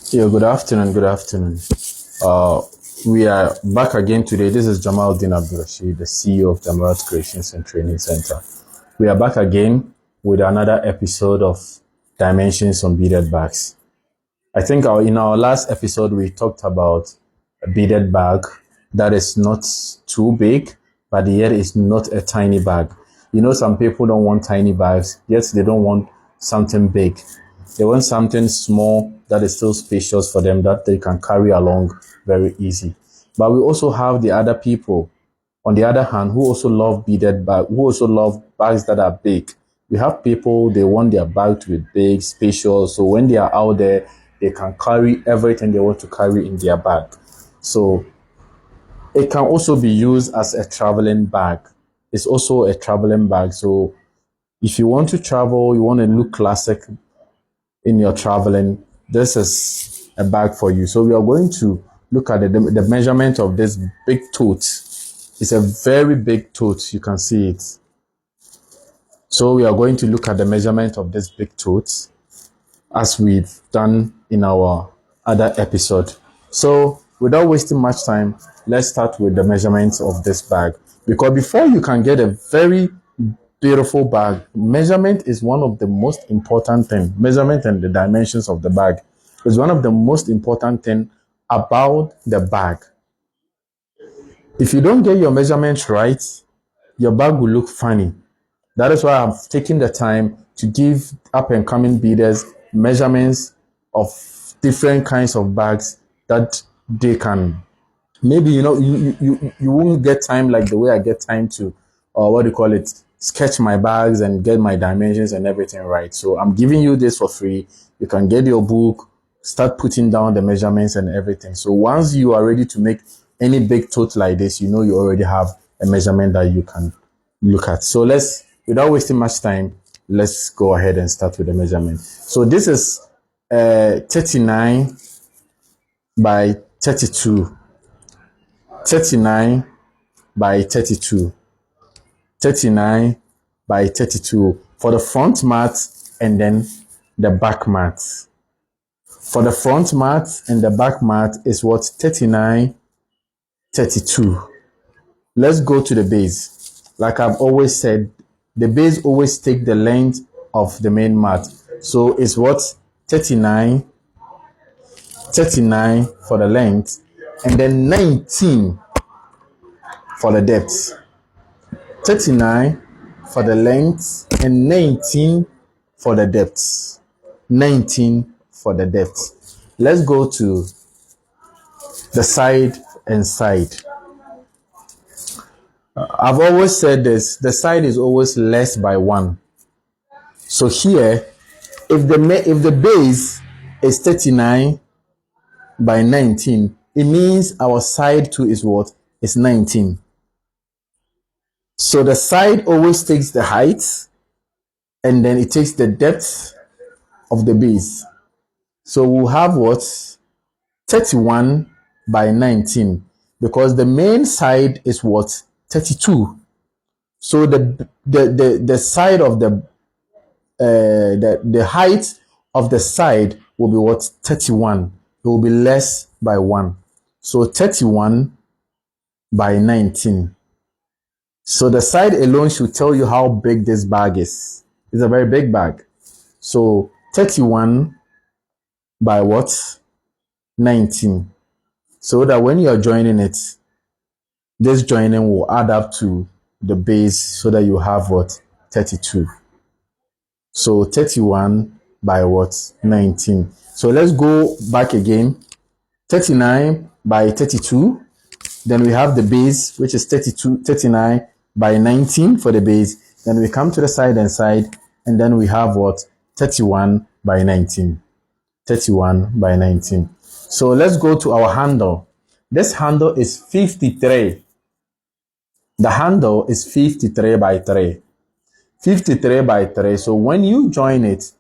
Yeah, good afternoon. Good afternoon. Uh, we are back again today. This is Jamal Din Abdurrashid, the CEO of the Amarat Creations and Training Center. We are back again with another episode of Dimensions on Beaded Bags. I think in our last episode, we talked about a beaded bag that is not too big, but yet is not a tiny bag. You know, some people don't want tiny bags, yet they don't want something big. They want something small that is still spacious for them that they can carry along very easy. But we also have the other people, on the other hand, who also love beaded bag, who also love bags that are big. We have people, they want their bag to be big, spacious, so when they are out there, they can carry everything they want to carry in their bag. So it can also be used as a traveling bag. It's also a traveling bag. So if you want to travel, you want to look classic in your traveling, this is a bag for you. So we are going to look at the measurement of this big tote. It's a very big tote. You can see it. So we are going to look at the measurement of this big tote as we've done in our other episode. So without wasting much time, let's start with the measurements of this bag. Because before you can get a very beautiful bag, measurement is one of the most important things. Measurement and the dimensions of the bag is one of the most important things about the bag. If you don't get your measurements right, your bag will look funny. That is why I've taken the time to give up and coming beaders measurements of different kinds of bags that they can. Maybe you won't get time like the way I get time to, or what do you call it, sketch my bags and get my dimensions and everything right. So I'm giving you this for free. You can get your book, start putting down the measurements and everything. So once you are ready to make any big tote like this, you know you already have a measurement that you can look at. So without wasting much time, let's go ahead and start with the measurement. So this is 39 by 32. 39 by 32. 39 by 32 for the front mat and then the back mat. For the front mat and the back mat is what? 39, 32. Let's go to the base. Like I've always said, the base always take the length of the main mat. So it's what? 39, 39 for the length, and then 19 for the depth. 39 for the length and 19 for the depth. 19 for the depth. Let's go to the side and side. I've always said this, the side is always less by 1. So here, if the base is 39 by 19, it means our side 2 is what? Is 19. So the side always takes the height and then it takes the depth of the base. So we'll have what? 31 by 19, because the main side is what? 32. So the side of the height of the side will be what? 31. It will be less by 1. So 31 by 19. So the side alone should tell you how big this bag is. It's a very big bag. So 31 by what? 19. So that when you are joining it, this joining will add up to the base so that you have what? 32. So 31 by what? 19. So let's go back again. 39 by 32. Then we have the base, which is 39 by 19 for the base. Then we come to the side and side, and then we have what? 31 by 19. 31 by 19. So let's go to our handle. This handle is 53. The handle is 53 by 3. 53 by 3. So when you join it,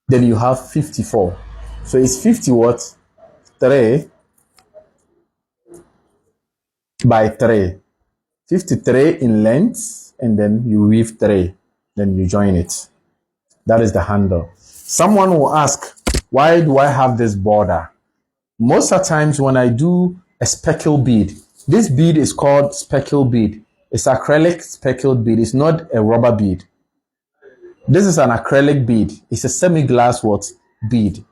then you have 54. So it's 50 what? 3 by 3. 53 in length, and then you weave 3. Then you join it. That is the handle. Someone will ask, Why do I have this border? Most of the times when I do a speckle bead, this bead is called speckle bead. It's acrylic speckled bead. It's not a rubber bead. This is an acrylic bead. It's a semi-glass what bead.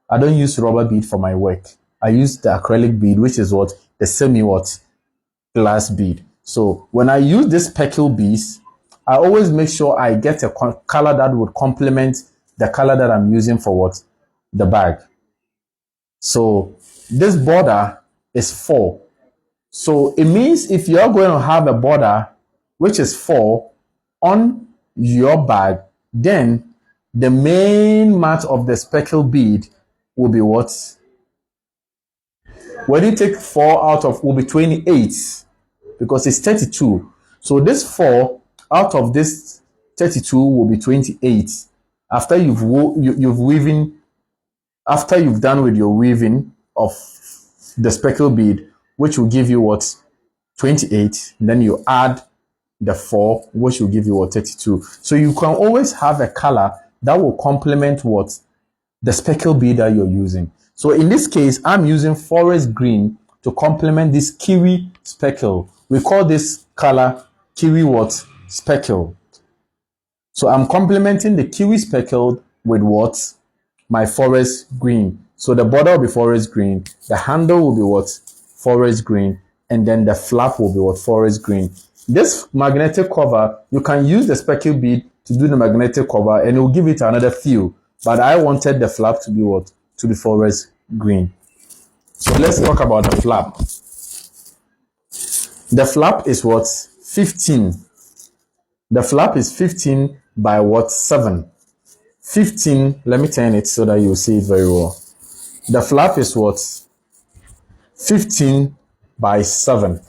I don't use rubber bead for my work. I use the acrylic bead, which is what the semi what glass bead. So when I use this speckle beads, I always make sure I get a color that would complement the color that I'm using for what the bag. So this border is 4. So it means if you're going to have a border which is 4 on your bag, then the main mat of the speckle bead will be what? When you take 4 out of, will be 28 because it's 32. So this 4 out of this 32 will be 28 after you've weaving, after you've done with your weaving of the speckle bead, which will give you what? 28. Then you add the 4, which will give you what? 32. So you can always have a color that will complement what? The speckle bead that you're using. So in this case, I'm using forest green to complement this kiwi speckle. We call this color kiwi what? Speckle. So I'm complementing the kiwi speckle with what? My forest green. So the border will be forest green, the handle will be what? Forest green, and then the flap will be what? Forest green. This magnetic cover, you can use the speckle bead to do the magnetic cover and it will give it another feel. But I wanted the flap to be what? To be forest green. So let's talk about the flap. The flap is what? 15. The flap is 15 by what? 7. 15, let me turn it so that you see it very well. The flap is what? 15 by 7.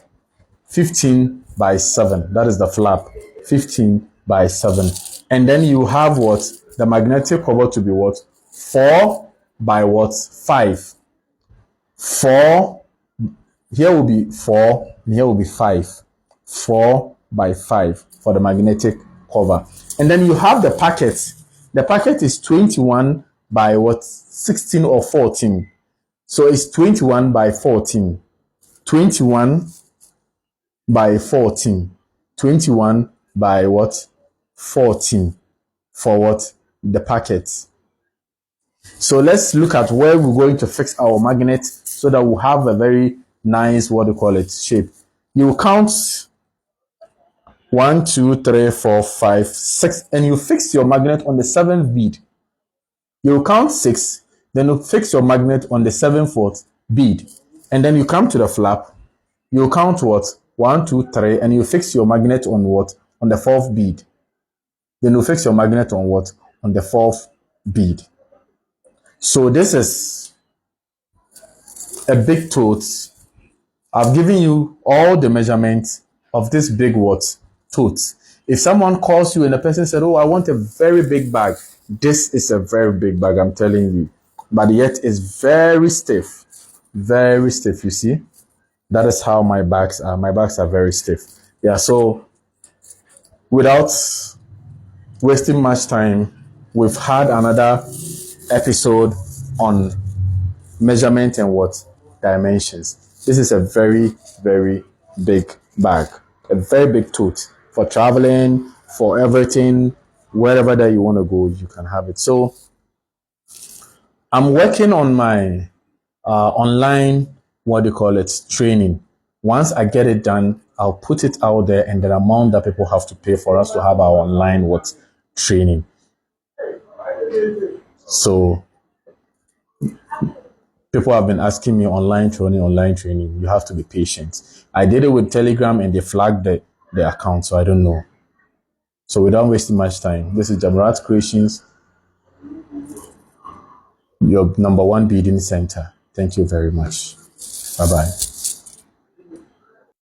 15 by 7. That is the flap. 15 by 7. And then you have what? The magnetic cover to be what? 4 by what? 5. 4. Here will be 4. And here will be 5. 4 by 5 for the magnetic cover. And then you have the packet. The packet is 21 by what? 16 or 14. So it's 21 by 14. 21 by 14. 21 by what? 14 for what? The packet. So let's look at where we're going to fix our magnet so that we'll have a very nice, what do you call it, shape. You will count 1, 2, 3, 4, 5, 6, and you fix your magnet on the 7th bead. You count 6, then you fix your magnet on the 7th bead, and then you come to the flap. You count what? 1, 2, 3, and you fix your magnet on what? On the 4th bead. Then you fix your magnet on what? On the 4th bead. So this is a big tote. I've given you all the measurements of this big what? Tote. If someone calls you and the person said, oh, I want a very big bag, this is a very big bag, I'm telling you. But yet it's very stiff. Very stiff, you see. That is how my bags are. My bags are very stiff. Yeah, so without wasting much time, we've had another episode on measurement and what? Dimensions. This is a very, very big bag. A very big tote. For traveling, for everything, wherever that you want to go, you can have it. So I'm working on my online, what do you call it, training. Once I get it done, I'll put it out there and the amount that people have to pay for us to have our online what training. So people have been asking me online training. You have to be patient. I did it with Telegram and they flagged the account, so I don't know. So without wasting much time, this is Jamarat Creations, your #1 bidding center. Thank you very much. Bye-bye.